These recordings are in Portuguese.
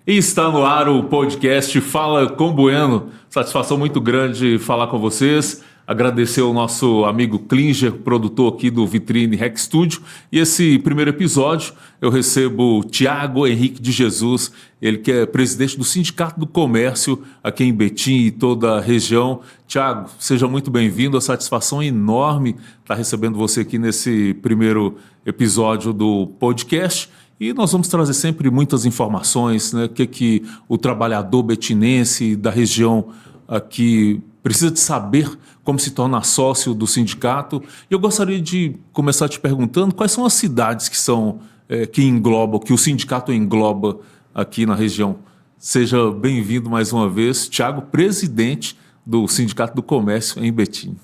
E está no ar o podcast Fala com Bueno. Satisfação muito grande falar com vocês. Agradecer ao nosso amigo Klinger, produtor aqui do Vitrine Rec Studio. E esse primeiro episódio eu recebo o Tiago Henrique de Jesus, ele que é presidente do Sindicato do Comércio aqui em Betim e toda a região. Tiago, seja muito bem-vindo. A satisfação é enorme estar recebendo você aqui nesse primeiro episódio do podcast. E nós vamos trazer sempre muitas informações, né? O que o trabalhador betinense da região aqui precisa de saber como se tornar sócio do sindicato. E eu gostaria de começar te perguntando quais são as cidades que englobam, que o sindicato engloba aqui na região. Seja bem-vindo mais uma vez, Tiago, presidente do Sindicato do Comércio em Betim.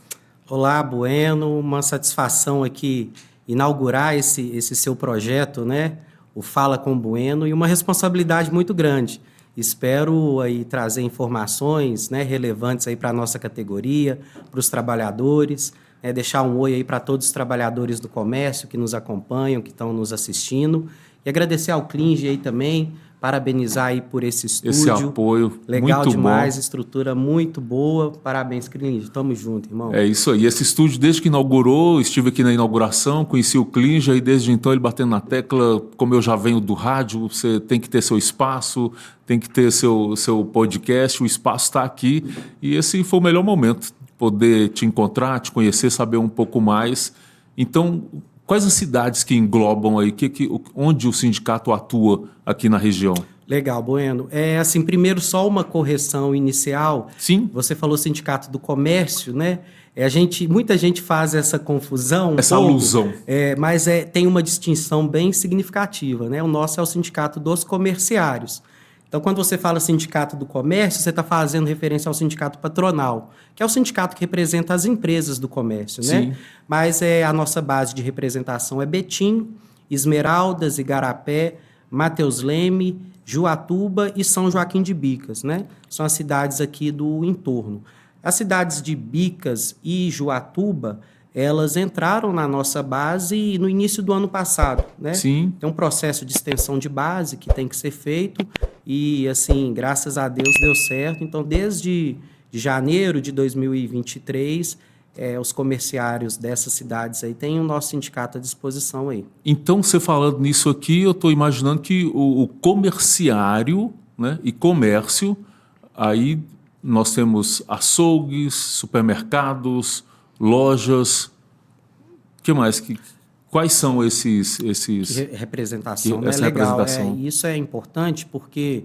Olá, Bueno, uma satisfação aqui inaugurar esse seu projeto, né? O Fala com Bueno, e uma responsabilidade muito grande. Espero aí trazer informações, né, relevantes aí para a nossa categoria, para os trabalhadores, deixar um oi aí para todos os trabalhadores do comércio que nos acompanham, que estão nos assistindo, e agradecer ao Klinger aí também, parabenizar aí por esse estúdio. Esse apoio, legal muito demais, bom. Estrutura muito boa. Parabéns, Klinger. Tamo junto, irmão. É isso aí. Esse estúdio, desde que inaugurou, estive aqui na inauguração, conheci o Klinger e desde então ele batendo na tecla, como eu já venho do rádio, você tem que ter seu espaço, tem que ter seu podcast, o espaço está aqui. E esse foi o melhor momento, poder te encontrar, te conhecer, saber um pouco mais. Então, quais as cidades que englobam aí, onde o sindicato atua aqui na região? Legal, Bueno. Primeiro só uma correção inicial. Sim. Você falou Sindicato do Comércio, né? Muita gente faz essa confusão. Essa alusão. Mas tem uma distinção bem significativa, né? O nosso é o Sindicato dos Comerciários. Então, quando você fala Sindicato do Comércio, você está fazendo referência ao Sindicato Patronal, que é o sindicato que representa as empresas do comércio, né? Sim. Mas a nossa base de representação é Betim, Esmeraldas, Igarapé, Mateus Leme, Juatuba e São Joaquim de Bicas, né? São as cidades aqui do entorno. As cidades de Bicas e Juatuba, elas entraram na nossa base no início do ano passado, né? Sim. Tem um processo de extensão de base que tem que ser feito e, assim, graças a Deus deu certo. Então, desde janeiro de 2023, os comerciários dessas cidades aí têm o nosso sindicato à disposição aí. Então, você falando nisso aqui, eu estou imaginando que o comerciário, né, e comércio, aí nós temos açougues, supermercados, lojas, o que mais? Quais são esses... Representação, né? Essa Legal. representação. Isso é importante porque,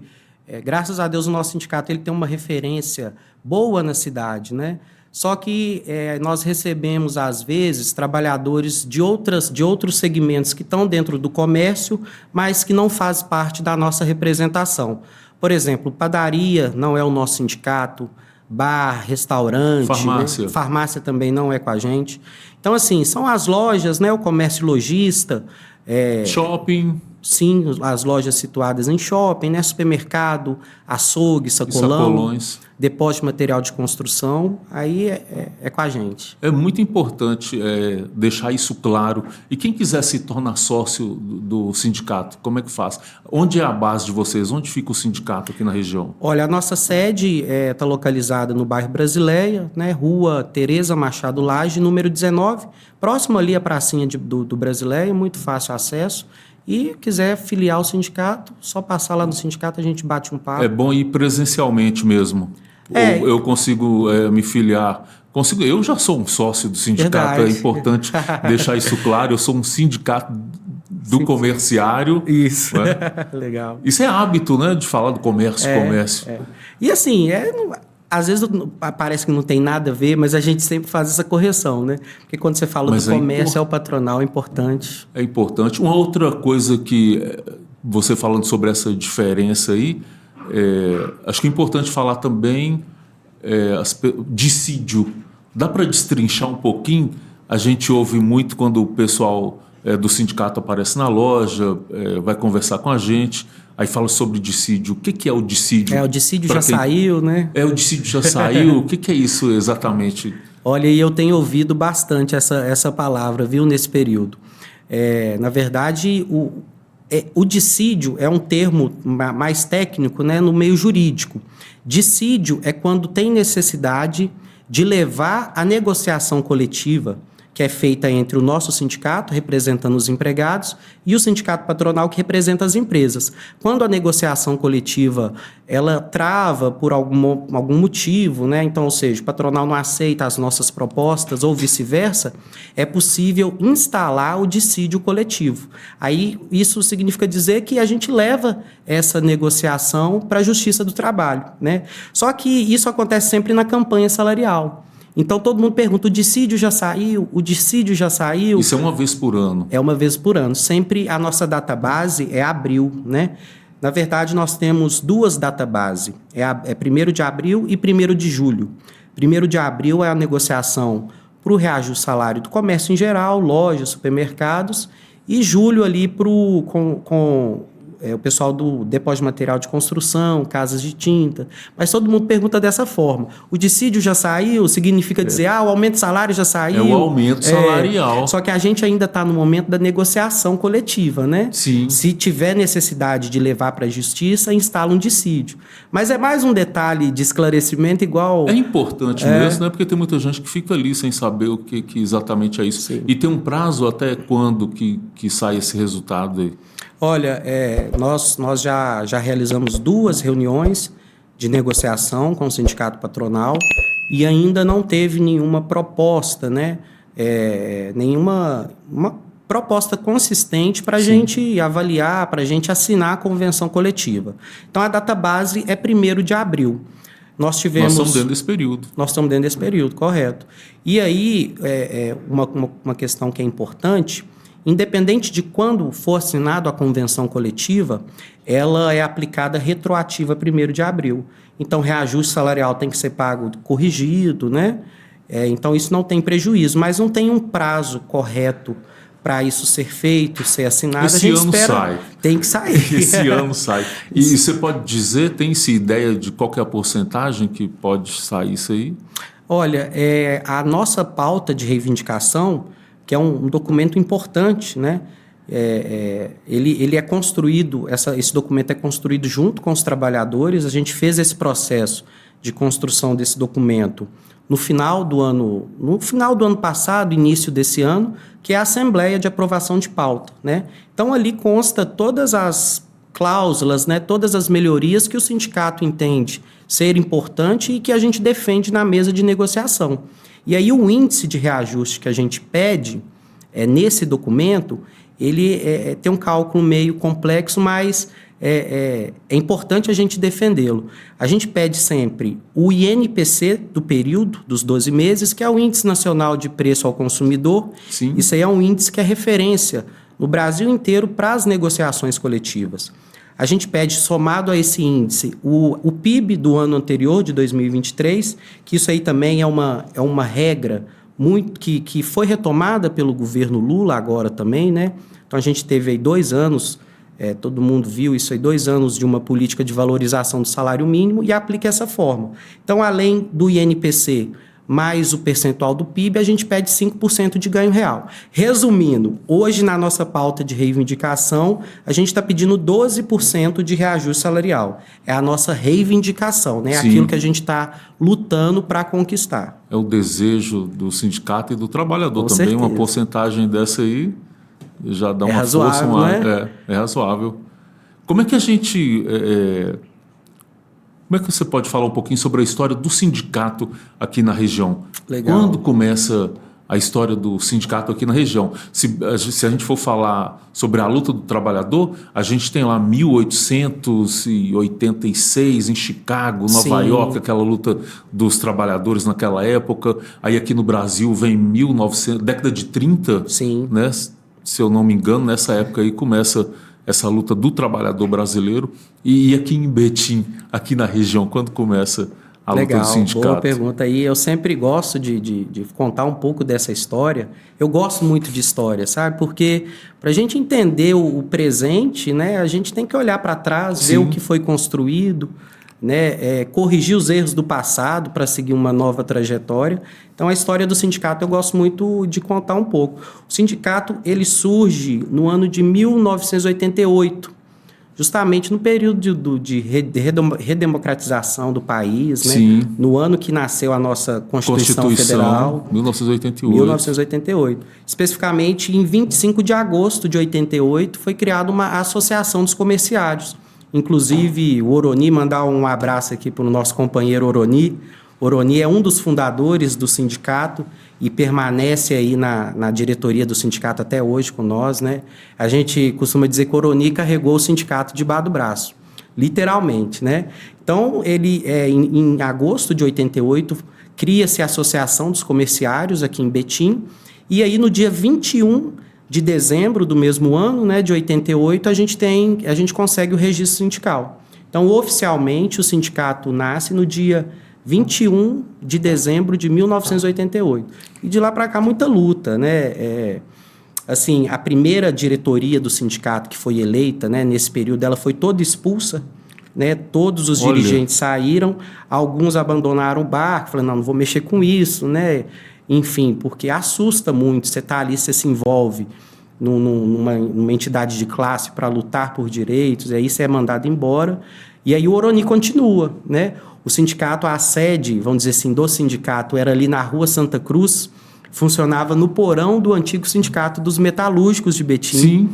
graças a Deus, o nosso sindicato ele tem uma referência boa na cidade, né? Só que nós recebemos, às vezes, trabalhadores de outros segmentos que estão dentro do comércio, mas que não fazem parte da nossa representação. Por exemplo, padaria não é o nosso sindicato, bar, restaurante, farmácia. Né? Farmácia também não é com a gente. Então, assim, são as lojas, né? O comércio lojista. Shopping. Sim, as lojas situadas em shopping, né? Supermercado, açougue, sacolões. Depósito de material de construção, aí é com a gente. É muito importante deixar isso claro. E quem quiser se tornar sócio do sindicato, como é que faz? Onde é a base de vocês? Onde fica o sindicato aqui na região? Olha, a nossa sede está localizada no bairro Brasileia, né? Rua Tereza Machado Lage, número 19, próximo ali à pracinha do Brasileia, muito fácil acesso. E quiser filiar o sindicato, só passar lá no sindicato, a gente bate um papo. É bom ir presencialmente mesmo. Eu consigo me filiar. Eu já sou um sócio do sindicato, Verdade. É importante deixar isso claro. Eu sou um sindicato do comerciário. Isso, né? Legal. Isso é hábito, né? De falar do comércio. E assim, às vezes parece que não tem nada a ver, mas a gente sempre faz essa correção, né? Porque quando você fala do comércio, é o patronal, é importante. É importante. Uma outra coisa que você falando sobre essa diferença aí, acho que é importante falar também dissídio. Dá para destrinchar um pouquinho? A gente ouve muito quando o pessoal do sindicato aparece na loja, vai conversar com a gente, aí fala sobre dissídio. O que é o dissídio? O dissídio já saiu, né? O dissídio já saiu. O que é isso exatamente? Olha, e eu tenho ouvido bastante essa palavra, viu, nesse período. Na verdade, O dissídio é um termo mais técnico, né, no meio jurídico. Dissídio é quando tem necessidade de levar a negociação coletiva, que é feita entre o nosso sindicato, representando os empregados, e o sindicato patronal, que representa as empresas. Quando a negociação coletiva ela trava por algum motivo, né? Então, ou seja, o patronal não aceita as nossas propostas ou vice-versa, é possível instalar o dissídio coletivo. Aí, isso significa dizer que a gente leva essa negociação para a Justiça do Trabalho, né? Só que isso acontece sempre na campanha salarial. Então, todo mundo pergunta, o dissídio já saiu? O dissídio já saiu? Isso é uma vez por ano? É uma vez por ano. Sempre a nossa database é abril, né? Na verdade, nós temos duas databases. É 1º de abril e 1º de julho. 1º de abril é a negociação para o reajuste do salário do comércio em geral, lojas, supermercados, e julho ali com o pessoal do depósito de material de construção, casas de tinta. Mas todo mundo pergunta dessa forma. O dissídio já saiu? Significa dizer, o aumento de salário já saiu? É o aumento salarial. Só que a gente ainda está no momento da negociação coletiva, né? Sim. Se tiver necessidade de levar para a justiça, instala um dissídio. Mas é mais um detalhe de esclarecimento igual... É importante mesmo, né? Porque tem muita gente que fica ali sem saber o que exatamente é isso. Sim. E tem um prazo até quando que sai esse resultado aí? Olha, nós já realizamos 2 reuniões de negociação com o sindicato patronal e ainda não teve nenhuma proposta, né? Uma proposta consistente para a gente avaliar, para a gente assinar a convenção coletiva. Então, a data base é 1º de abril. Nós estamos dentro desse período. Nós estamos dentro desse período, correto. E aí, uma questão que é importante... Independente de quando for assinado a convenção coletiva, ela é aplicada retroativa 1º de abril. Então, o reajuste salarial tem que ser pago corrigido, né? Então, isso não tem prejuízo, mas não tem um prazo correto para isso ser feito, ser assinado. Esse ano sai. Tem que sair. Esse ano sai. E você pode dizer, tem-se ideia de qual que é a porcentagem que pode sair isso aí? Olha, a nossa pauta de reivindicação, que é um documento importante, né? Ele é construído, esse documento é construído junto com os trabalhadores. A gente fez esse processo de construção desse documento no final do ano passado, início desse ano, que é a Assembleia de Aprovação de Pauta, né? Então, ali consta todas as cláusulas, né? Todas as melhorias que o sindicato entende ser importante e que a gente defende na mesa de negociação. E aí o índice de reajuste que a gente pede nesse documento, ele tem um cálculo meio complexo, mas é importante a gente defendê-lo. A gente pede sempre o INPC do período, dos 12 meses, que é o Índice Nacional de Preço ao Consumidor. Sim. Isso aí é um índice que é referência no Brasil inteiro para as negociações coletivas. A gente pede, somado a esse índice, o PIB do ano anterior, de 2023, que isso aí também é uma regra que foi retomada pelo governo Lula agora também, né? Então, a gente teve aí 2 anos, todo mundo viu isso aí, 2 anos de uma política de valorização do salário mínimo e aplica essa forma. Então, além do INPC mais o percentual do PIB, a gente pede 5% de ganho real. Resumindo, hoje na nossa pauta de reivindicação, a gente está pedindo 12% de reajuste salarial. É a nossa reivindicação, né? Sim. Aquilo que a gente está lutando para conquistar. É o desejo do sindicato e do trabalhador Com também. certeza. Uma porcentagem dessa aí já dá uma razoável, força. né? É razoável. Como é que a gente... Como é que você pode falar um pouquinho sobre a história do sindicato aqui na região? Legal. Quando começa a história do sindicato aqui na região? Se a gente for falar sobre a luta do trabalhador, a gente tem lá 1886 em Chicago, Nova Sim. York, aquela luta dos trabalhadores naquela época. Aí aqui no Brasil vem 1900, década de 30, Sim. né? Se eu não me engano, nessa época aí começa essa luta do trabalhador brasileiro. E aqui em Betim, aqui na região, quando começa a luta do sindicato? Boa pergunta aí. Eu sempre gosto de contar um pouco dessa história. Eu gosto muito de história, sabe? Porque para a gente entender o presente, né, a gente tem que olhar para trás, Sim. ver o que foi construído, né, corrigir os erros do passado para seguir uma nova trajetória. Então, a história do sindicato eu gosto muito de contar um pouco. O sindicato ele surge no ano de 1988, justamente no período de redemocratização do país, né? No ano que nasceu a nossa Constituição Federal. 1988. 1988. Especificamente, em 25 de agosto de 88, foi criada uma Associação dos Comerciários. Inclusive, o Oroni, mandar um abraço aqui para o nosso companheiro Oroni. Oroni é um dos fundadores do sindicato e permanece aí na diretoria do sindicato até hoje com nós, né? A gente costuma dizer que o Oroni carregou o sindicato debaixo do braço, literalmente, né? Então, em agosto de 88, cria-se a Associação dos Comerciários aqui em Betim, e aí no dia 21 de dezembro do mesmo ano, né, de 88, a gente consegue o registro sindical. Então, oficialmente, o sindicato nasce no dia 21 de dezembro de 1988. E de lá para cá, muita luta, né? Assim, a primeira diretoria do sindicato que foi eleita, né, nesse período, ela foi toda expulsa, né? Todos os dirigentes saíram, alguns abandonaram o barco, falando, não vou mexer com isso, né? Enfim, porque assusta muito, você está ali, você se envolve numa entidade de classe para lutar por direitos, e aí você é mandado embora, e aí o Oroni continua, né? O sindicato, a sede, vamos dizer assim, do sindicato era ali na Rua Santa Cruz, funcionava no porão do antigo sindicato dos metalúrgicos de Betim. Sim.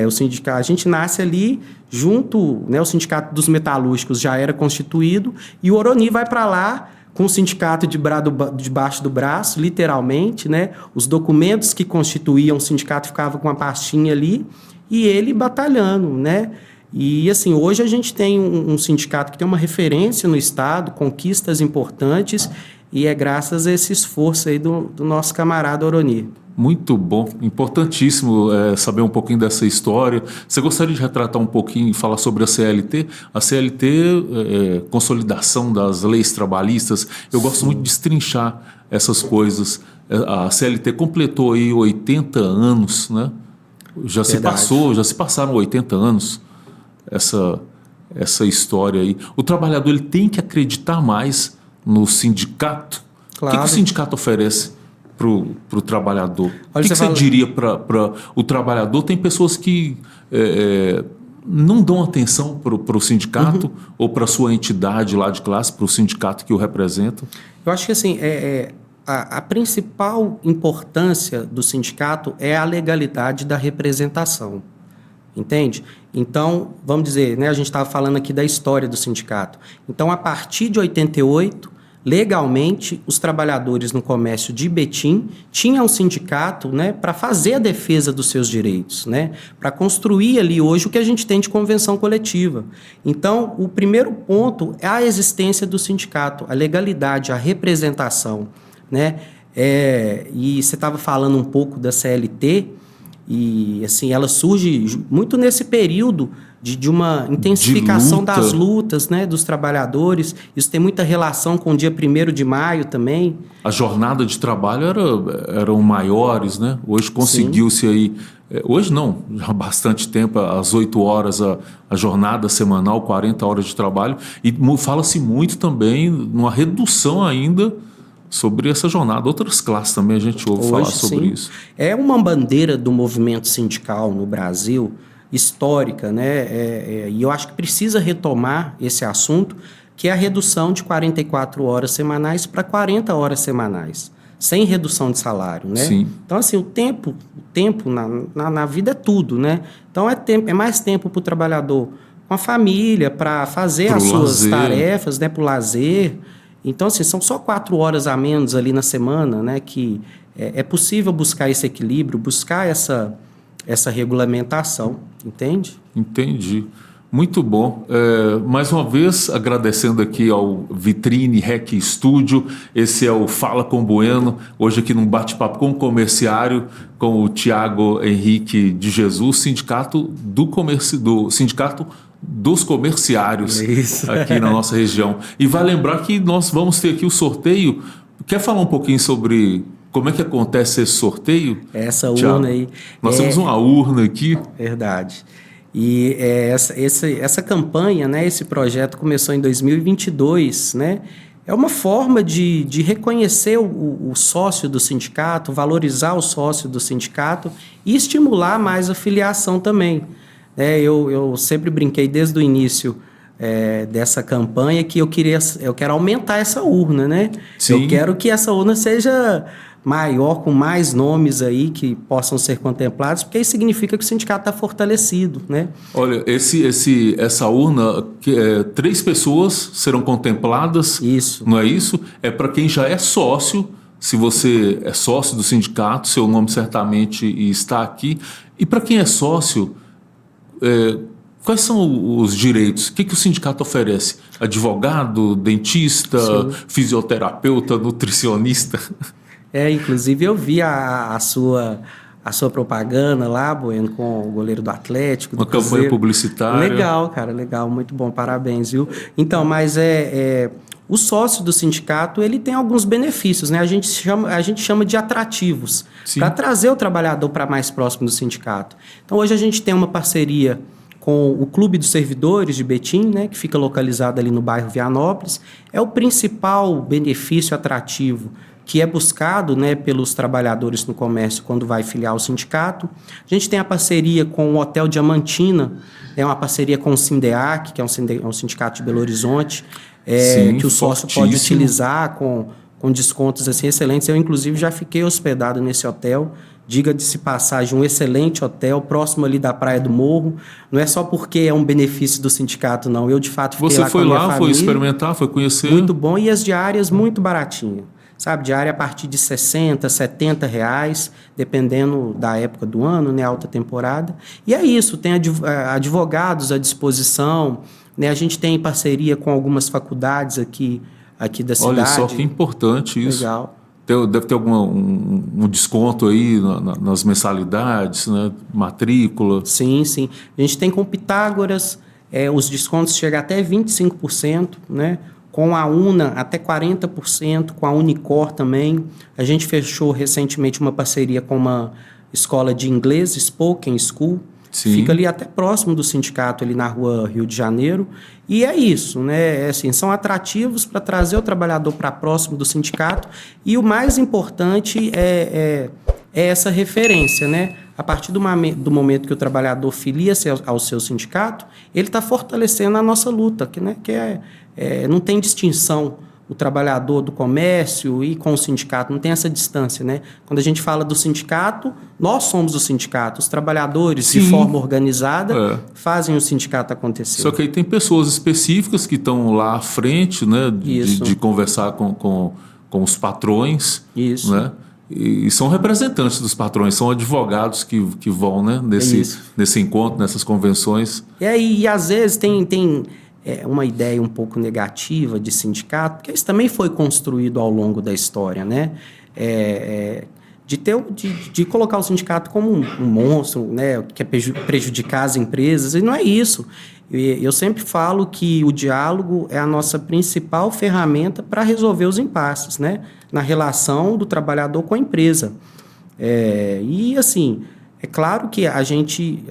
O sindicato, a gente nasce ali junto, né? O sindicato dos metalúrgicos já era constituído e o Oroni vai para lá com o sindicato debaixo do braço, literalmente, né? Os documentos que constituíam o sindicato ficavam com uma pastinha ali e ele batalhando, né? E, assim, hoje a gente tem um sindicato que tem uma referência no Estado, conquistas importantes, e é graças a esse esforço aí do nosso camarada Oroni. Muito bom, importantíssimo saber um pouquinho dessa história. Você gostaria de retratar um pouquinho e falar sobre a CLT? A CLT, consolidação das leis trabalhistas, eu gosto muito de destrinchar essas coisas. A CLT completou aí 80 anos, né? Já se passaram 80 anos essa história aí. O trabalhador ele tem que acreditar mais no sindicato. Claro. O que o sindicato oferece para o trabalhador? O que você diria para o trabalhador? Tem pessoas que não dão atenção para o sindicato ou para a sua entidade lá de classe, para o sindicato que o representa? Eu acho que assim, a principal importância do sindicato é a legalidade da representação. Entende? Então, vamos dizer, né, a gente estava falando aqui da história do sindicato. Então, a partir de 88, legalmente, os trabalhadores no comércio de Betim tinham um sindicato, né, para fazer a defesa dos seus direitos, né, para construir ali hoje o que a gente tem de convenção coletiva. Então, o primeiro ponto é a existência do sindicato, a legalidade, a representação, né? E você estava falando um pouco da CLT, e assim, ela surge muito nesse período de uma intensificação das lutas, né, dos trabalhadores. Isso tem muita relação com o dia 1º de maio também. A jornada de trabalho eram maiores, né? Hoje conseguiu-se aí... Hoje não, já há bastante tempo, às 8 horas a jornada semanal, 40 horas de trabalho. E fala-se muito também numa redução ainda sobre essa jornada. Outras classes também a gente ouve falar sobre isso. É uma bandeira do movimento sindical no Brasil, histórica, né? E eu acho que precisa retomar esse assunto, que é a redução de 44 horas semanais para 40 horas semanais, sem redução de salário, né? Sim. Então, assim, o tempo na vida é tudo, né? Então, é mais tempo para o trabalhador com a família, para fazer as suas tarefas, né? Para o lazer. Então, assim, são só 4 horas a menos ali na semana, né, que é possível buscar esse equilíbrio, buscar essa regulamentação, entende? Entendi. Muito bom. Mais uma vez, agradecendo aqui ao Vitrine Rec Studio. Esse é o Fala com Bueno, hoje aqui num bate-papo com o comerciário, com o Tiago Henrique de Jesus, sindicato sindicato dos comerciários aqui na nossa região. E vai lembrar que nós vamos ter aqui o sorteio. Quer falar um pouquinho sobre como é que acontece esse sorteio? Essa Thiago? urna aí. Nós temos uma urna aqui. Verdade. E essa campanha, né, esse projeto começou em 2022, né? É uma forma de reconhecer o sócio do sindicato, valorizar o sócio do sindicato e estimular mais a filiação também. Eu sempre brinquei desde o início dessa campanha que eu quero aumentar essa urna, né? Sim. Eu quero que essa urna seja maior, com mais nomes aí que possam ser contemplados, porque isso significa que o sindicato está fortalecido, né? Olha, essa urna, 3 pessoas serão contempladas. Isso. Não é isso? É para quem já é sócio. Se você é sócio do sindicato, seu nome certamente está aqui. E para quem é sócio, quais são os direitos? O que o sindicato oferece? Advogado, dentista, Sim. fisioterapeuta, nutricionista? Inclusive eu vi a sua propaganda lá, Bueno, com o goleiro do Atlético, do Uma campanha Cruzeiro. publicitária. Legal, cara, legal, muito bom, parabéns, viu? Então, mas o sócio do sindicato, ele tem alguns benefícios, né? A gente chama de atrativos, para trazer o trabalhador para mais próximo do sindicato. Então, hoje a gente tem uma parceria com o Clube dos Servidores de Betim, né, que fica localizado ali no bairro Vianópolis. É o principal benefício atrativo que é buscado, né, pelos trabalhadores no comércio quando vai filiar ao sindicato. A gente tem a parceria com o Hotel Diamantina, é uma parceria com o Sindeac, que é um sindicato de Belo Horizonte, Sim, que o sócio pode utilizar com descontos assim, excelentes. Eu, inclusive, já fiquei hospedado nesse hotel. Diga-se passagem, um excelente hotel, próximo ali da Praia do Morro. Não é só porque é um benefício do sindicato, não. Eu, de fato, fiquei lá com a minha família. Você foi lá, foi experimentar, foi conhecer? Muito bom. E as diárias muito baratinhas. Sabe, diária a partir de R$60, R$70, dependendo da época do ano, né, alta temporada. E é isso, tem advogados à disposição, né, a gente tem parceria com algumas faculdades aqui da cidade. Olha só que importante isso. Legal. Deve ter um desconto aí nas mensalidades, né, matrícula. Sim, sim. A gente tem com Pitágoras, os descontos chegam até 25%, né? Com a UNA até 40%, com a Unicor também. A gente fechou recentemente uma parceria com uma escola de inglês, Spoken School. Sim. Fica ali até próximo do sindicato, ali na rua Rio de Janeiro. E é isso, né? Assim, são atrativos para trazer o trabalhador para próximo do sindicato. E o mais importante é essa referência, né? A partir do momento que o trabalhador filia-se ao seu sindicato, ele está fortalecendo a nossa luta, não tem distinção o trabalhador do comércio e com o sindicato, não tem essa distância, né? Quando a gente fala do sindicato, nós somos o sindicato, os trabalhadores, sim, de forma organizada, fazem o sindicato acontecer. Só que aí tem pessoas específicas que estão lá à frente, né, de conversar com os patrões. Isso. Né? E são representantes dos patrões, são advogados que vão, né, nesse encontro, nessas convenções. E às vezes tem uma ideia um pouco negativa de sindicato, porque isso também foi construído ao longo da história, né? De colocar o sindicato como um monstro, né, que quer prejudicar as empresas, e não é isso. Eu sempre falo que o diálogo é a nossa principal ferramenta para resolver os impasses, né, na relação do trabalhador com a empresa. E, assim, é claro que a gente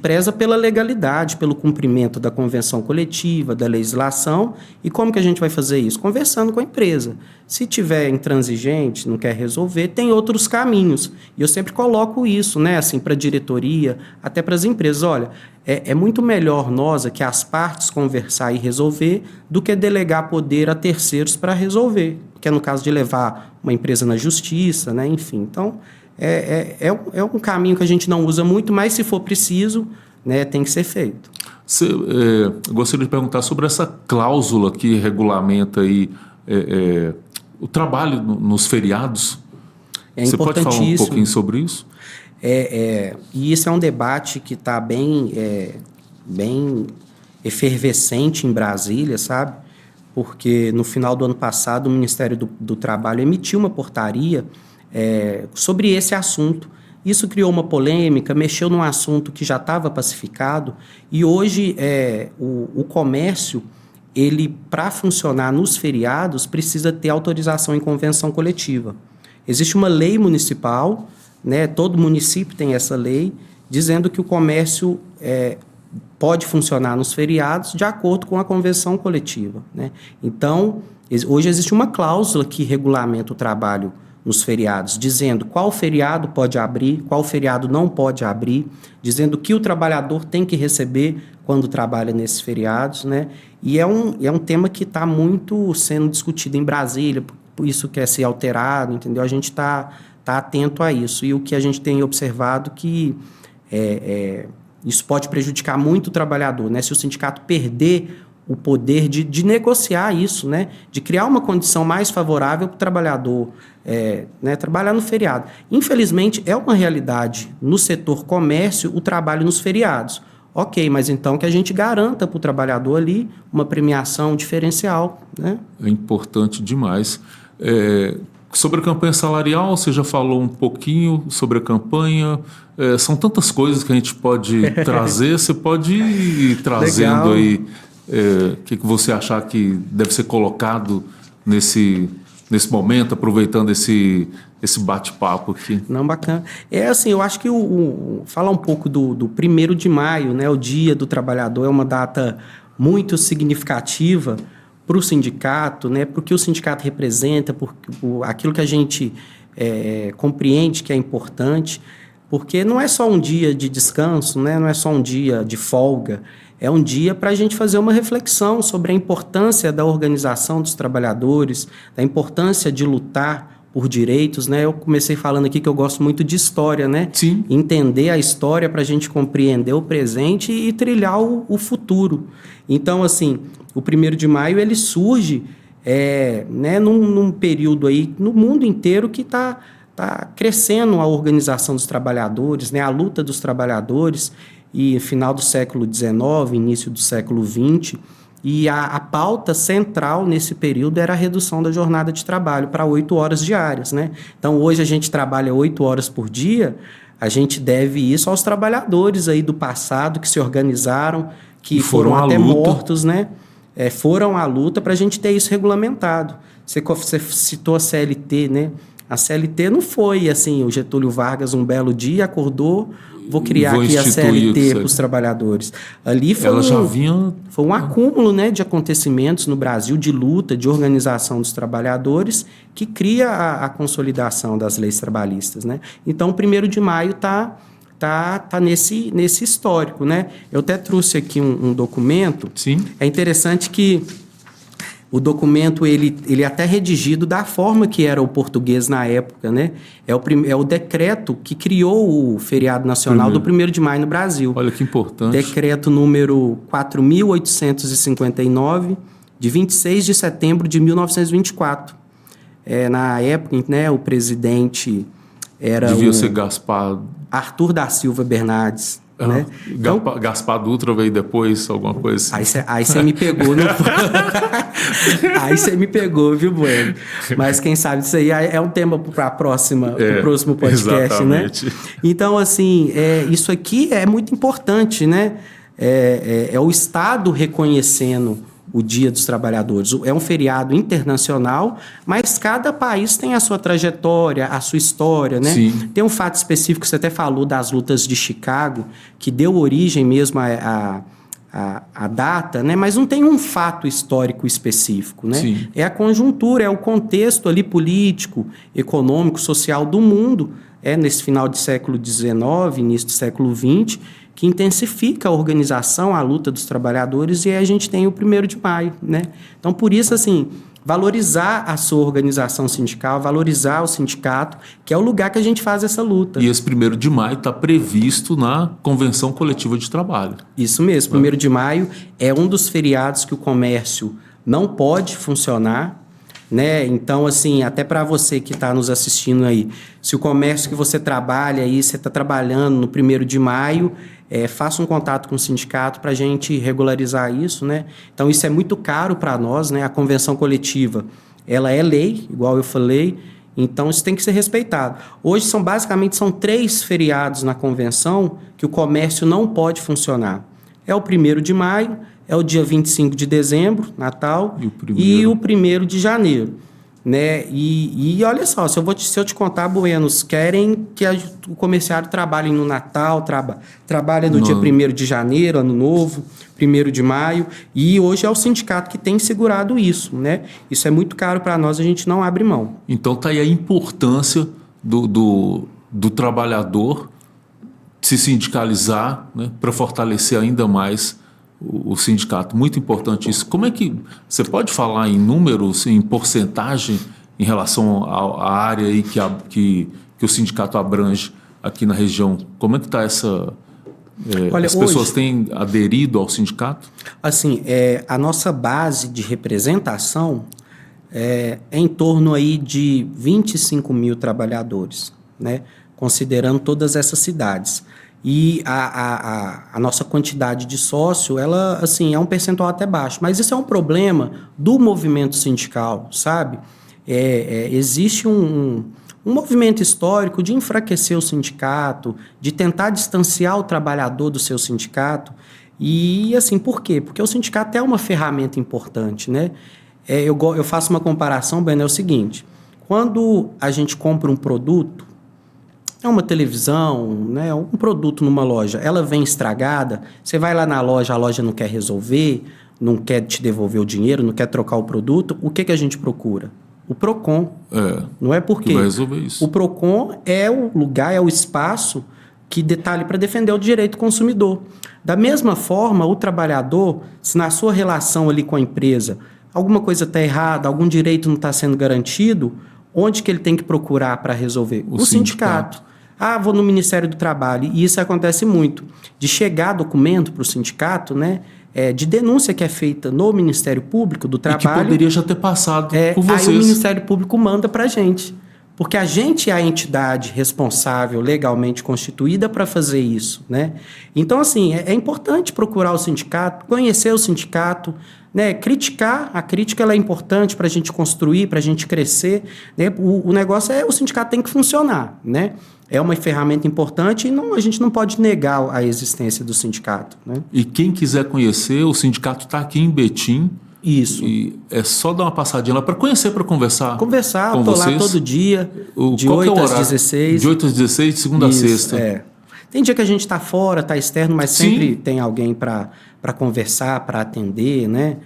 preza pela legalidade, pelo cumprimento da convenção coletiva, da legislação. E como que a gente vai fazer isso? Conversando com a empresa. Se tiver intransigente, não quer resolver, tem outros caminhos. E eu sempre coloco isso, né, assim, para a diretoria, até para as empresas. Olha, é muito melhor nós, aqui, as partes, conversar e resolver, do que delegar poder a terceiros para resolver. Que é no caso de levar uma empresa na justiça, né, enfim. Então, é um caminho que a gente não usa muito, mas se for preciso, né, tem que ser feito. Gostaria de perguntar sobre essa cláusula que regulamenta aí, o trabalho nos feriados. Você pode falar um pouquinho sobre isso? E isso é um debate que está bem efervescente em Brasília, sabe? Porque no final do ano passado o Ministério do Trabalho emitiu uma portaria sobre esse assunto. Isso criou uma polêmica, mexeu num assunto que já estava pacificado, e hoje o comércio, ele, para funcionar nos feriados, precisa ter autorização em convenção coletiva. Existe uma lei municipal, né, todo município tem essa lei, dizendo que o comércio pode funcionar nos feriados de acordo com a convenção coletiva, né? Então, hoje existe uma cláusula que regulamenta o trabalho nos feriados, dizendo qual feriado pode abrir, qual feriado não pode abrir, dizendo o que o trabalhador tem que receber quando trabalha nesses feriados, né? E é um tema que está muito sendo discutido em Brasília, por isso quer ser alterado, entendeu? A gente está atento a isso. E o que a gente tem observado que isso pode prejudicar muito o trabalhador, né? Se o sindicato perder o poder de negociar isso, né? De criar uma condição mais favorável para o trabalhador né? Trabalhar no feriado. Infelizmente, é uma realidade no setor comércio o trabalho nos feriados. Ok, mas então que a gente garanta para o trabalhador ali uma premiação diferencial, né? É importante demais. Sobre a campanha salarial, você já falou um pouquinho sobre a campanha. São tantas coisas que a gente pode trazer. Você pode ir trazendo. Legal. Aí o que você achar que deve ser colocado nesse momento, aproveitando esse bate-papo aqui. Não, bacana. Assim, eu acho que falar um pouco do 1º de maio, né, o Dia do Trabalhador, é uma data muito significativa para o sindicato, né, porque o sindicato representa, por aquilo que a gente compreende que é importante, porque não é só um dia de descanso, né, não é só um dia de folga, é um dia para a gente fazer uma reflexão sobre a importância da organização dos trabalhadores, da importância de lutar por direitos, né? Eu comecei falando aqui que eu gosto muito de história, né? Sim. Entender a história para a gente compreender o presente e trilhar o futuro. Então, assim, o 1º de maio ele surge né, num período aí no mundo inteiro que está crescendo a organização dos trabalhadores, né? A luta dos trabalhadores. E final do século XIX, início do século XX, e a pauta central nesse período era a redução da jornada de trabalho para 8 horas diárias, né? Então, hoje a gente trabalha 8 horas por dia, a gente deve isso aos trabalhadores aí do passado que se organizaram, que foram até mortos, né? Foram à luta para a gente ter isso regulamentado. Você citou a CLT, né? A CLT não foi assim, o Getúlio Vargas um belo dia acordou, vou criar aqui a CLT para os trabalhadores. Ali foi foi um acúmulo, né, de acontecimentos no Brasil, de luta, de organização dos trabalhadores, que cria a consolidação das leis trabalhistas, né? Então, o 1º de maio tá nesse histórico, né? Eu até trouxe aqui um documento. Sim. É interessante que o documento, ele é até redigido da forma que era o português na época, né? É o decreto que criou o feriado nacional do 1º de maio no Brasil. Olha que importante. Decreto número 4.859, de 26 de setembro de 1924. Na época, né, o presidente era Devia ser Gaspar... Arthur da Silva Bernardes. Né? Então, Gaspar Dutra veio depois, alguma coisa assim. Aí você me pegou. Aí você me pegou, viu, Bueno? Mas quem sabe isso aí é um tema para o próximo podcast, exatamente. Né? Então, assim, isso aqui é muito importante, né? É o Estado reconhecendo o Dia dos Trabalhadores. É um feriado internacional, mas cada país tem a sua trajetória, a sua história, né? Sim. Tem um fato específico, você até falou das lutas de Chicago, que deu origem mesmo a data, né? Mas não tem um fato histórico específico, né? Sim. É a conjuntura, é o contexto ali político, econômico, social do mundo, nesse final de século XIX, início do século XX, que intensifica a organização, a luta dos trabalhadores, e aí a gente tem o 1º de maio, né? Então, por isso, assim, valorizar a sua organização sindical, valorizar o sindicato, que é o lugar que a gente faz essa luta. E esse 1º de maio está previsto na Convenção Coletiva de Trabalho. Isso mesmo, 1º de maio é um dos feriados que o comércio não pode funcionar, né? Então, assim, até para você que está nos assistindo aí, se o comércio que você trabalha aí, você está trabalhando no 1º de maio, faça um contato com o sindicato para a gente regularizar isso, né? Então, isso é muito caro para nós, né? A convenção coletiva, ela é lei, igual eu falei, então isso tem que ser respeitado. Hoje, basicamente, são 3 feriados na convenção que o comércio não pode funcionar. É o 1º de maio, é o dia 25 de dezembro, Natal, e o 1º de janeiro. né? E olha só, se eu te contar, Buenos, querem que o comerciário trabalhe no Natal, trabalhe no dia 1º de janeiro, Ano Novo, 1º de maio, e hoje é o sindicato que tem segurado isso, né? Isso é muito caro para nós, a gente não abre mão. Então está aí a importância do trabalhador se sindicalizar, né, para fortalecer ainda mais o sindicato. Muito importante isso. Como é que você pode falar em números, em porcentagem, em relação à área aí que o sindicato abrange aqui na região? Como é que está essa... Olha, as pessoas têm aderido ao sindicato? Assim, a nossa base de representação é em torno aí de 25 mil trabalhadores, né? Considerando todas essas cidades. E a nossa quantidade de sócio, ela, assim, é um percentual até baixo. Mas isso é um problema do movimento sindical, sabe? Existe um movimento histórico de enfraquecer o sindicato, de tentar distanciar o trabalhador do seu sindicato. E, assim, por quê? Porque o sindicato é uma ferramenta importante, né? Eu faço uma comparação, Ben, é o seguinte. Quando a gente compra um produto, uma televisão, né, um produto numa loja, ela vem estragada, você vai lá na loja, a loja não quer resolver, não quer te devolver o dinheiro, não quer trocar o produto, o que a gente procura? O PROCON. Não é porque vai resolver isso. O PROCON é o lugar, é o espaço que detalhe para defender o direito do consumidor. Da mesma forma, o trabalhador, se na sua relação ali com a empresa, alguma coisa está errada, algum direito não está sendo garantido, onde que ele tem que procurar para resolver? O sindicato. Vou no Ministério do Trabalho. E isso acontece muito. De chegar documento para o sindicato, né? De denúncia que é feita no Ministério Público do Trabalho. E que poderia já ter passado por vocês. Aí o Ministério Público manda para a gente. Porque a gente é a entidade responsável, legalmente constituída para fazer isso, né? Então, assim, é importante procurar o sindicato, conhecer o sindicato, né? Criticar. A crítica ela é importante para a gente construir, para a gente crescer, né? O negócio o sindicato tem que funcionar, né? É uma ferramenta importante e a gente não pode negar a existência do sindicato, né? E quem quiser conhecer, o sindicato está aqui em Betim. Isso. E é só dar uma passadinha lá para conhecer, para conversar. Conversar, eu estou lá todo dia, de 8 às 16. De 8 às 16, de segunda a sexta. Tem dia que a gente está fora, está externo, mas sempre tem alguém para conversar, para atender, né?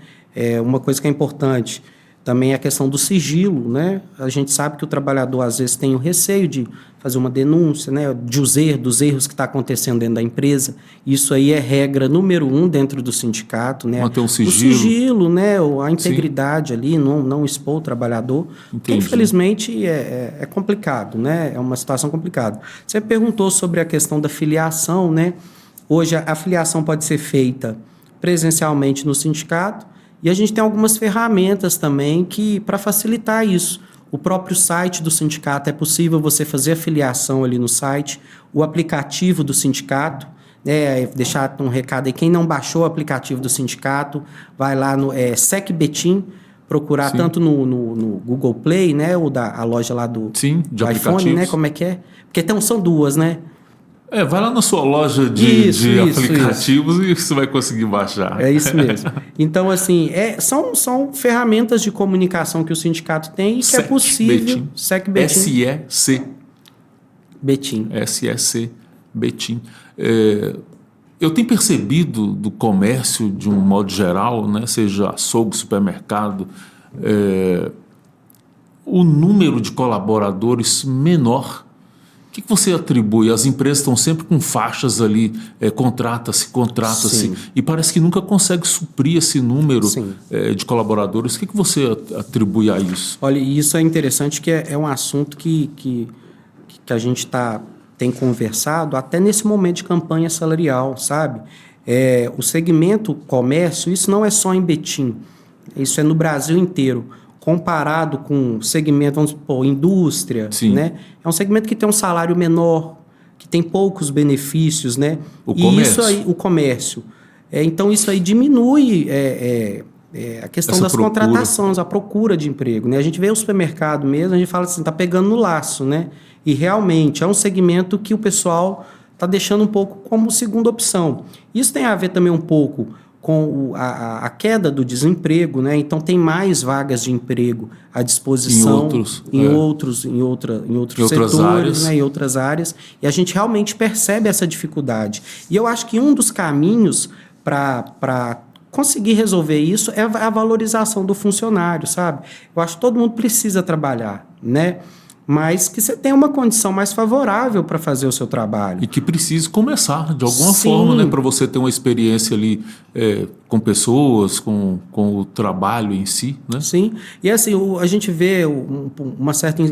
Uma coisa que é importante também é a questão do sigilo, né? A gente sabe que o trabalhador, às vezes, tem o receio de fazer uma denúncia, né? Dos erros que está acontecendo dentro da empresa. Isso aí é regra número 1 dentro do sindicato, né? Manter um sigilo. O sigilo, né? A integridade ali, não expor o trabalhador. Porque, infelizmente, é complicado, né? É uma situação complicada. Você perguntou sobre a questão da filiação, né? Hoje, a filiação pode ser feita presencialmente no sindicato, e a gente tem algumas ferramentas também para facilitar isso. O próprio site do sindicato, é possível você fazer a filiação ali no site, o aplicativo do sindicato, né? Deixar um recado aí, quem não baixou o aplicativo do sindicato, vai lá no SecBetim, procurar tanto no Google Play, né? Ou a loja lá do iPhone, né? Como é que é? Porque são duas, né? Vai lá na sua loja de aplicativos e você vai conseguir baixar. É isso mesmo. Então, assim, são ferramentas de comunicação que o sindicato tem e que é possível... SEC Betim. SEC Betim. Eu tenho percebido do comércio, de um modo geral, né, seja açougue, supermercado, o número de colaboradores menor. O que você atribui? As empresas estão sempre com faixas ali, contrata-se, e parece que nunca consegue suprir esse número de colaboradores. O que você atribui a isso? Olha, isso é interessante, que é um assunto que a gente tem conversado até nesse momento de campanha salarial, sabe? O segmento comércio, isso não é só em Betim, isso é no Brasil inteiro. Comparado com o segmento, vamos supor, indústria, né? É um segmento que tem um salário menor, que tem poucos benefícios, né? Isso aí, o comércio. Então, isso aí diminui a questão das contratações, a procura de emprego, né? A gente vê o supermercado mesmo, a gente fala assim, está pegando no laço, né? E realmente é um segmento que o pessoal está deixando um pouco como segunda opção. Isso tem a ver também um pouco com a queda do desemprego, né? Então tem mais vagas de emprego à disposição em outros setores, áreas. Né? Em outras áreas, e a gente realmente percebe essa dificuldade. E eu acho que um dos caminhos para conseguir resolver isso é a valorização do funcionário, sabe? Eu acho que todo mundo precisa trabalhar, né? Mas que você tenha uma condição mais favorável para fazer o seu trabalho. E que precise começar de alguma forma, né, para você ter uma experiência ali com pessoas, com o trabalho em si, né? Sim, e assim, a gente vê uma certa...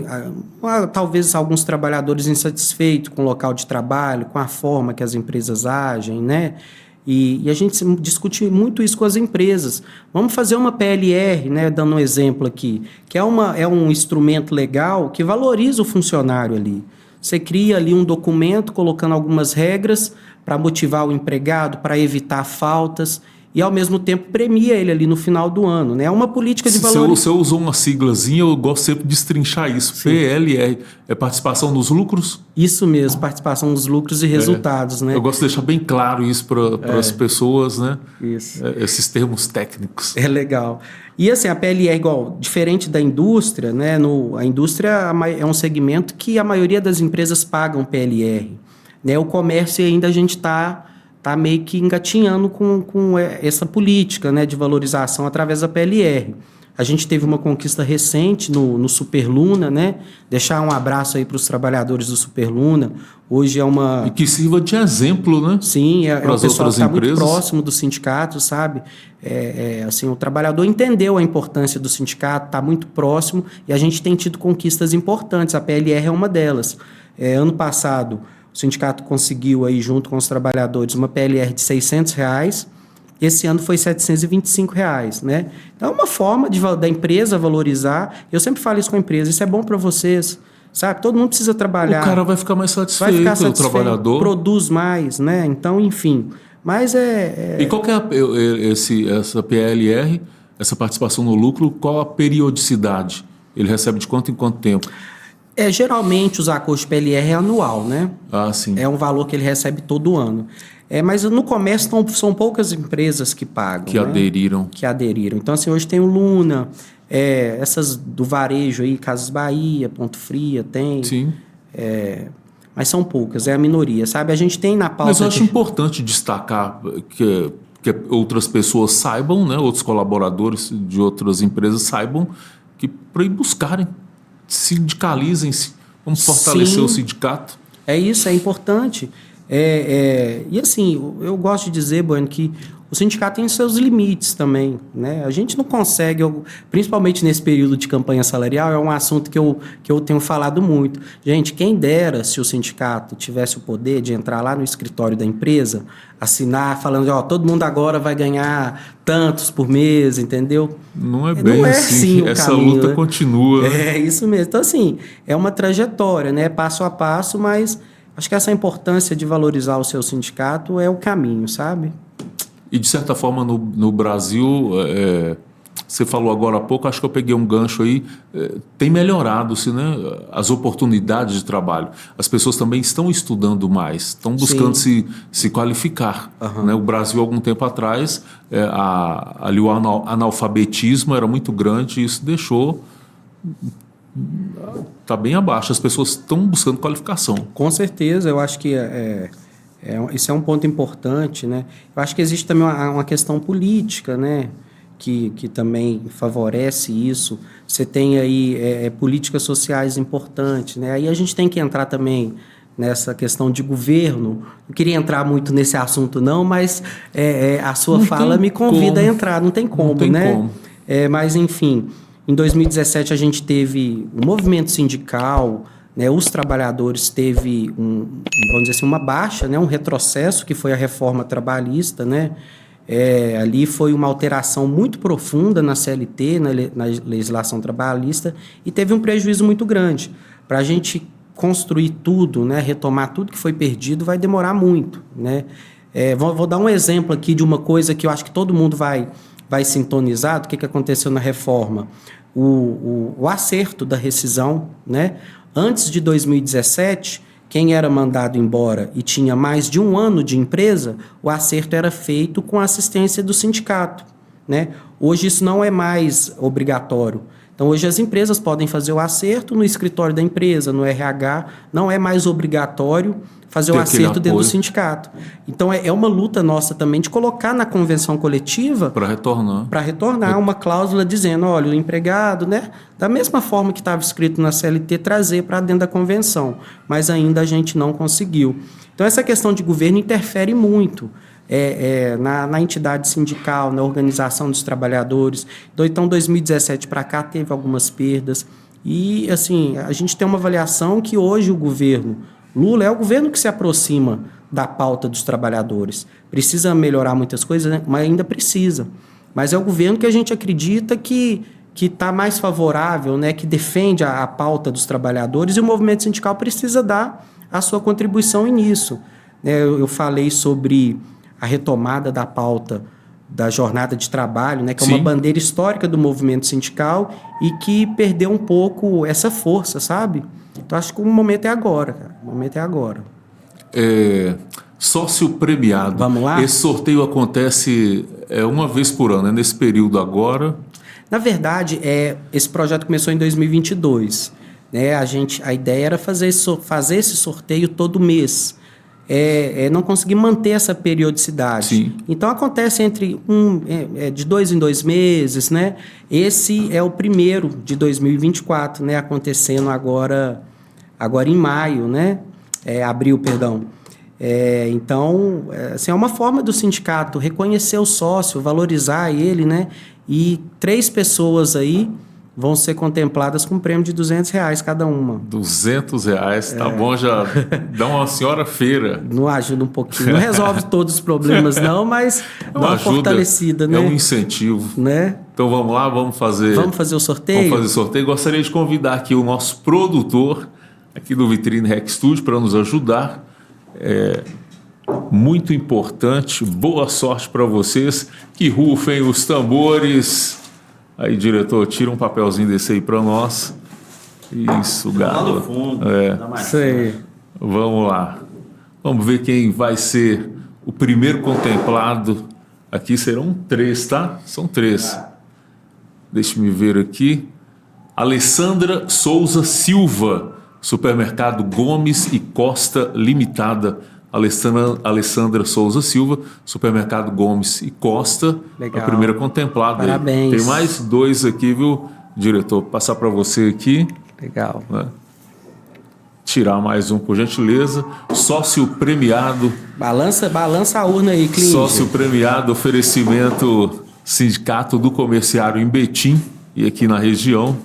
talvez alguns trabalhadores insatisfeitos com o local de trabalho, com a forma que as empresas agem, né? E a gente discute muito isso com as empresas. Vamos fazer uma PLR, né, dando um exemplo aqui, que é um instrumento legal que valoriza o funcionário ali. Você cria ali um documento colocando algumas regras para motivar o empregado, para evitar faltas, e, ao mesmo tempo, premia ele ali no final do ano, né? É uma política de valorização. Você usou uma siglazinha, eu gosto sempre de destrinchar isso. Sim. PLR, é participação nos lucros? Isso mesmo, participação nos lucros e resultados, né? Eu gosto de deixar bem claro isso para as pessoas, né? Isso. Esses termos técnicos. É legal. E assim, a PLR, igual, diferente da indústria, né? A indústria é um segmento que a maioria das empresas pagam PLR, né? O comércio ainda a gente está meio que engatinhando com essa política, né, de valorização através da PLR. A gente teve uma conquista recente no Superluna, né? Deixar um abraço aí para os trabalhadores do Superluna. Hoje é uma... E que sirva de exemplo, né? Sim, é um pessoal que está muito próximo do sindicato, sabe? Assim, o trabalhador entendeu a importância do sindicato, está muito próximo, e a gente tem tido conquistas importantes. A PLR é uma delas. Ano passado, o sindicato conseguiu, aí, junto com os trabalhadores, uma PLR de R$600. Esse ano foi R$725, né? Então, é uma forma da empresa valorizar. Eu sempre falo isso com a empresa, isso é bom para vocês, sabe? Todo mundo precisa trabalhar. O cara vai ficar mais satisfeito, o trabalhador. Produz mais, né? Então, enfim. Mas E qual que é essa PLR, essa participação no lucro, qual a periodicidade? Ele recebe de quanto em quanto tempo? Geralmente, os acordos de PLR é anual, né? Ah, sim. É um valor que ele recebe todo ano. Mas no comércio são poucas empresas que pagam. Que aderiram. Que aderiram. Então, assim, hoje tem o Luna, essas do varejo aí, Casas Bahia, Ponto Fria, tem. Sim. Mas são poucas, é a minoria, sabe? A gente tem na pauta... Mas eu acho importante destacar que outras pessoas saibam, né? Outros colaboradores de outras empresas saibam que para ir buscarem, sindicalizem-se, vamos fortalecer Sim. o sindicato. Isso, é importante. E assim, eu gosto de dizer, Bueno, que o sindicato tem seus limites também, né? A gente não consegue, principalmente nesse período de campanha salarial, é um assunto que eu tenho falado muito. Gente, quem dera se o sindicato tivesse o poder de entrar lá no escritório da empresa, assinar, falando, todo mundo agora vai ganhar tantos por mês, entendeu? Não é bem assim. Essa caminho, luta né? continua. É isso mesmo. Então, assim, é uma trajetória, né? Passo a passo, mas acho que essa importância de valorizar o seu sindicato é o caminho, sabe? E, de certa forma, no Brasil, você falou agora há pouco, acho que eu peguei um gancho aí, tem melhorado-se, né, as oportunidades de trabalho. As pessoas também estão estudando mais, estão buscando se qualificar. Uhum. Né? O Brasil, algum tempo atrás, ali o analfabetismo era muito grande e isso deixou... Está bem abaixo, as pessoas estão buscando qualificação. Com certeza, eu acho que isso é um ponto importante, né? Eu acho que existe também uma questão política, né? Que também favorece isso. Você tem aí políticas sociais importantes, né? Aí a gente tem que entrar também nessa questão de governo. Não queria entrar muito nesse assunto, não, mas a sua fala me convida a entrar. Não tem como, não tem né? Como. Mas, enfim, em 2017 a gente teve o movimento sindical, né, os trabalhadores teve vamos dizer assim, uma baixa, né, um retrocesso, que foi a reforma trabalhista, né? Ali foi uma alteração muito profunda na CLT, na legislação trabalhista, e teve um prejuízo muito grande. Para a gente construir tudo, né, retomar tudo que foi perdido, vai demorar muito, né? Vou dar um exemplo aqui de uma coisa que eu acho que todo mundo vai sintonizar do que aconteceu na reforma. O acerto da rescisão, né? Antes de 2017, quem era mandado embora e tinha mais de 1 ano de empresa, o acerto era feito com a assistência do sindicato, né? Hoje isso não é mais obrigatório. Então, hoje as empresas podem fazer o acerto no escritório da empresa, no RH, não é mais obrigatório fazer o acerto dentro do sindicato. Então, é uma luta nossa também de colocar na convenção coletiva... Para retornar. Para retornar uma cláusula dizendo, olha, o empregado, né, da mesma forma que estava escrito na CLT, trazer para dentro da convenção. Mas ainda a gente não conseguiu. Então, essa questão de governo interfere muito na entidade sindical, na organização dos trabalhadores. Então, 2017 para cá teve algumas perdas. E, assim, a gente tem uma avaliação que hoje o governo Lula é o governo que se aproxima da pauta dos trabalhadores. Precisa melhorar muitas coisas, né? Mas ainda precisa. Mas é o governo que a gente acredita que está mais favorável, né? Que defende a pauta dos trabalhadores, e o movimento sindical precisa dar a sua contribuição nisso. Eu falei sobre a retomada da pauta da jornada de trabalho, né, que é uma bandeira histórica do movimento sindical e que perdeu um pouco essa força, sabe? Então, acho que o momento é agora, cara. O momento é agora. Sócio premiado. Vamos lá? Esse sorteio acontece uma vez por ano, nesse período agora? Na verdade, esse projeto começou em 2022. Né? A ideia era fazer esse sorteio todo mês. Não conseguir manter essa periodicidade. Sim. Então, acontece de 2 em 2 meses, né? Esse é o primeiro de 2024, né? Acontecendo agora em maio, né? Abril, perdão. Então, assim, é uma forma do sindicato reconhecer o sócio, valorizar ele, né? E 3 pessoas aí vão ser contempladas com um prêmio de R$200 cada uma. R$200, tá bom, já dá uma senhora feira. Não ajuda um pouquinho, não resolve todos os problemas não, mas dá uma fortalecida, né? É um incentivo. Né? Então vamos lá, vamos fazer o sorteio? Vamos fazer o sorteio. Gostaria de convidar aqui o nosso produtor aqui do Vitrine Rec Studio para nos ajudar. Muito importante, boa sorte para vocês, que rufem os tambores. Aí, diretor, tira um papelzinho desse aí para nós. Isso, gato. Lá no fundo. Isso aí. Vamos lá. Vamos ver quem vai ser o primeiro contemplado. Aqui serão 3, tá? São 3. Deixa-me ver aqui. Alessandra Souza Silva, Supermercado Gomes e Costa Limitada. Alessandra Souza Silva, Supermercado Gomes e Costa. Legal. A primeira contemplada. Parabéns. Aí. Tem mais 2 aqui, viu, diretor? Vou passar para você aqui. Legal. Né? Tirar mais um, por gentileza. Sócio premiado. Balança a urna aí, Clínio. Sócio premiado, oferecimento Sindicato do Comerciário em Betim e aqui na região.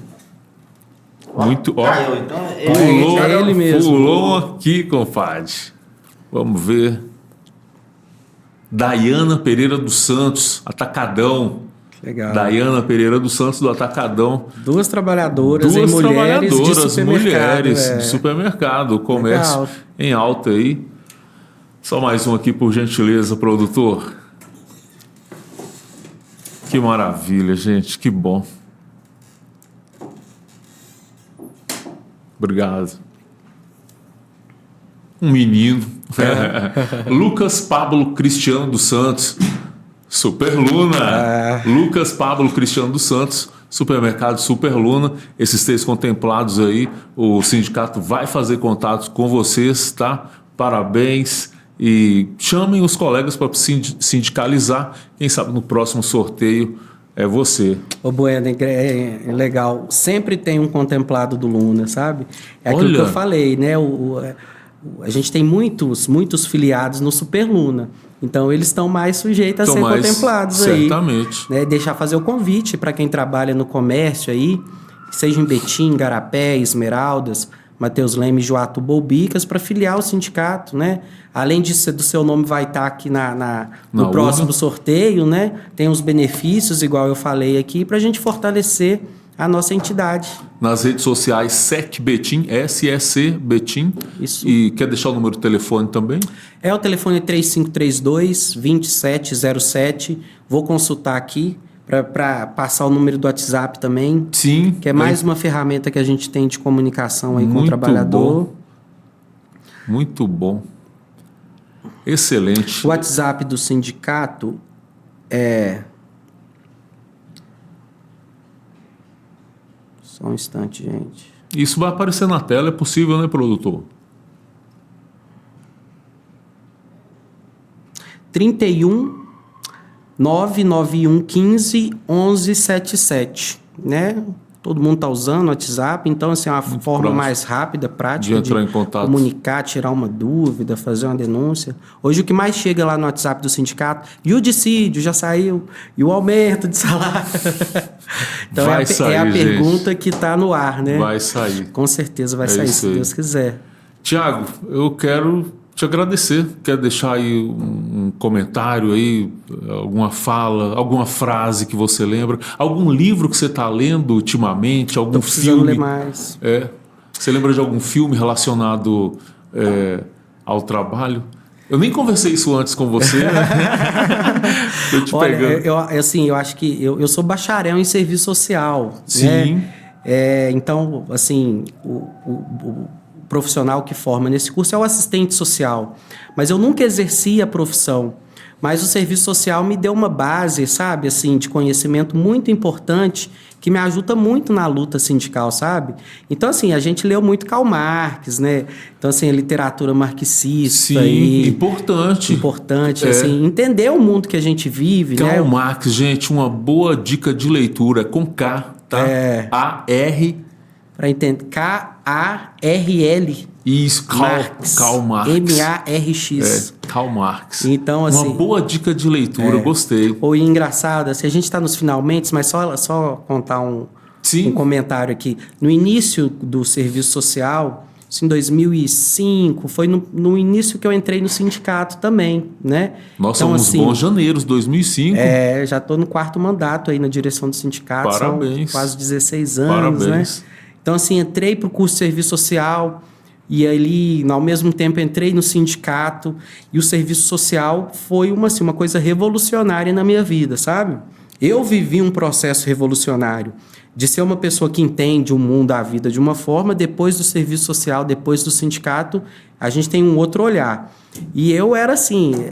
Muito. Caiu, então Pulou, é ele mesmo. Pulou aqui, compadre. Vamos ver. Daiana Pereira dos Santos, Atacadão. Legal. Daiana Pereira dos Santos, do Atacadão. 2 trabalhadoras e mulheres de supermercado. De supermercado. Comércio legal. Em alta aí. Só mais um aqui, por gentileza, produtor. Que maravilha, gente. Que bom. Obrigado. Um menino. Lucas Pablo Cristiano dos Santos, Superluna. Lucas Pablo Cristiano dos Santos, Supermercado Superluna. Esses 3 contemplados aí, o sindicato vai fazer contatos com vocês, tá? Parabéns. E chamem os colegas para sindicalizar. Quem sabe no próximo sorteio é você. Ô Bueno, é legal. Sempre tem um contemplado do Luna, sabe? É aquilo que eu falei, né? A gente tem muitos filiados no Superluna. Então, eles estão mais sujeitos a ser contemplados aí. Certamente. Né? Deixar fazer o convite para quem trabalha no comércio aí, seja em Betim, Garapé, Esmeraldas, Mateus Leme, Joatuba ou Bicas, para filiar o sindicato, né? Além do seu nome vai estar aqui no próximo sorteio, né? Tem os benefícios, igual eu falei aqui, para a gente fortalecer a nossa entidade. Nas redes sociais, SEC Betim, SEC Betim. Isso. E quer deixar o número de telefone também? O telefone 3532-2707. Vou consultar aqui para passar o número do WhatsApp também. Sim. Que é mais uma ferramenta que a gente tem de comunicação aí com o trabalhador. Bom. Muito bom. Excelente. O WhatsApp do sindicato é... Só um instante, gente. Isso vai aparecer na tela, é possível, né, produtor? 31 991 15 1177, né? Todo mundo está usando o WhatsApp, então assim, é uma forma mais rápida, prática de entrar em contato, comunicar, tirar uma dúvida, fazer uma denúncia. Hoje o que mais chega lá no WhatsApp do sindicato, e o dissídio já saiu, e o aumento de salário. Então vai sair, é a gente. Pergunta que está no ar, né? Vai sair. Com certeza vai sair, se Deus quiser. Tiago, eu quero te agradecer. Quer deixar aí um comentário aí, alguma fala, alguma frase que você lembra, algum livro que você está lendo ultimamente, algum filme? Ler mais. Você lembra de algum filme relacionado ao trabalho? Eu nem conversei isso antes com você, né? Tô te Olha, pegando. eu acho que eu sou bacharel em serviço social. Sim. Né? Então, assim, o profissional que forma nesse curso é o assistente social. Mas eu nunca exerci a profissão. Mas o serviço social me deu uma base, sabe, assim, de conhecimento muito importante que me ajuda muito na luta sindical, sabe? Então, assim, a gente leu muito Karl Marx, né? Então, assim, a literatura marxista. Sim, importante. Importante, assim, entender o mundo que a gente vive, né? Karl Marx, gente, uma boa dica de leitura, com K, tá? A-R... Para entender, K-A-R-L. Isso, Karl Marx. M-A-R-X. Karl Marx. Então, assim, uma boa dica de leitura, gostei. Ou engraçado, assim, a gente está nos finalmente, mas só contar um comentário aqui. No início do serviço social, assim, em 2005, foi no início que eu entrei no sindicato também, né? Nós então, somos assim, bons janeiros, 2005. Já estou no 4º mandato aí na direção do sindicato. Parabéns. São quase 16 anos, Parabéns. né? Então, assim, entrei para o curso de serviço social e ali, ao mesmo tempo, entrei no sindicato e o serviço social foi uma coisa revolucionária na minha vida, sabe? Eu vivi um processo revolucionário de ser uma pessoa que entende o mundo, a vida de uma forma, depois do serviço social, depois do sindicato, a gente tem um outro olhar. E eu era assim...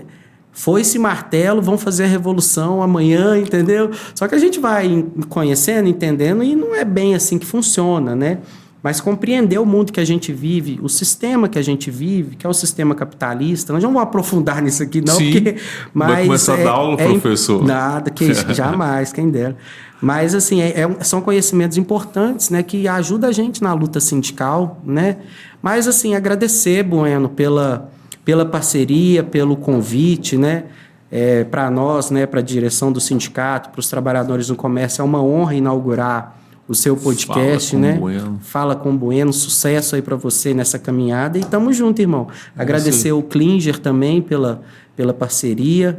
Foi esse martelo, vamos fazer a revolução amanhã, entendeu? Só que a gente vai conhecendo, entendendo, e não é bem assim que funciona, né? Mas compreender o mundo que a gente vive, o sistema que a gente vive, que é o sistema capitalista, nós não vamos aprofundar nisso aqui, não, Sim, porque... vai começar a dar aula, professor. Nada, que jamais, quem dera. Mas, assim, são conhecimentos importantes, né, que ajudam a gente na luta sindical, né? Mas, assim, agradecer, Bueno, pela parceria, pelo convite, né? Para nós, né, para a direção do sindicato, para os trabalhadores no comércio, é uma honra inaugurar o seu podcast, né? Bueno. Fala com Bueno, sucesso aí para você nessa caminhada e tamo junto, irmão. Agradecer o Klinger também pela parceria.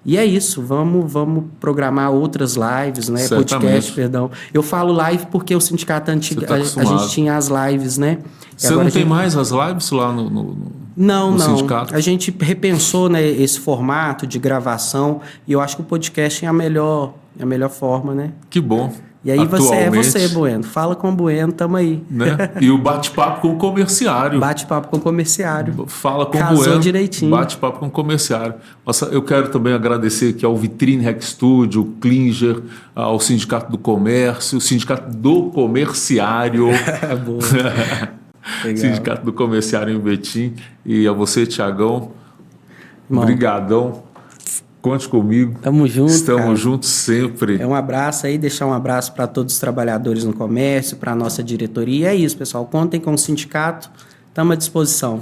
E é isso, vamos programar outras lives, né? Certamente. Podcast, perdão. Eu falo live porque o sindicato antigo, a gente tinha as lives, né? Você não tem mais as lives lá no Não. sindicato? A gente repensou, né, esse formato de gravação e eu acho que o podcast é a melhor forma, né? Que bom. E aí você, Bueno. Fala com o Bueno, tamo aí. Né? E o bate-papo com o comerciário. Bate-papo com o comerciário. Fala com Casou o Bueno. Direitinho. Bate-papo com o comerciário. Nossa, eu quero também agradecer aqui ao Vitrine Hack Studio, o Klinger, ao Sindicato do Comércio, o Sindicato do Comerciário. Boa. Sindicato do Comerciário em Betim. E a você, Tiagão. Obrigadão. Conte comigo. Tamo junto. Estamos juntos sempre. Um abraço aí, deixar um abraço para todos os trabalhadores no comércio, para a nossa diretoria. E é isso, pessoal. Contem com o sindicato. Estamos à disposição.